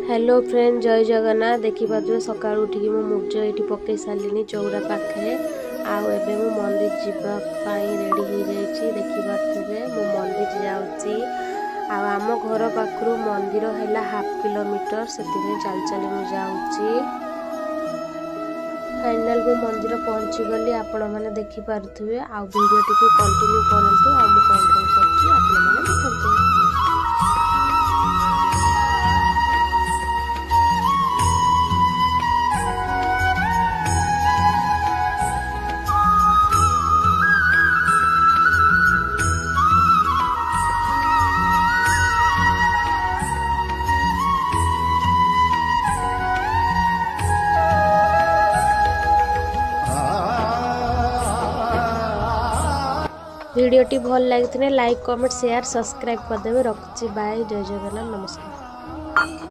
Hello friend, जय जगन्नाथ। देखिए सका उठिकी मो मुर्ज ये पकई सारे चौरा पाखे आबे मु मंदिर जावाई रेडी हो जाइए। देखिए मु मंदिर जाऊँगी आम घर पाखु मंदिर है 1/2 किलोमीटर से चल चल मु जाऊँगी। फाइनाल मु मंदिर पहुँची गली। आपण मैंने देखिपे आ वीडियो टी कंटिन्यू करूँ आ कौन कौन कर। वीडियोटी भल लगी लाइक कमेंट शेयर सब्सक्राइब करदेवे। रखुची बाय, जय जगन्नाथ, नमस्कार।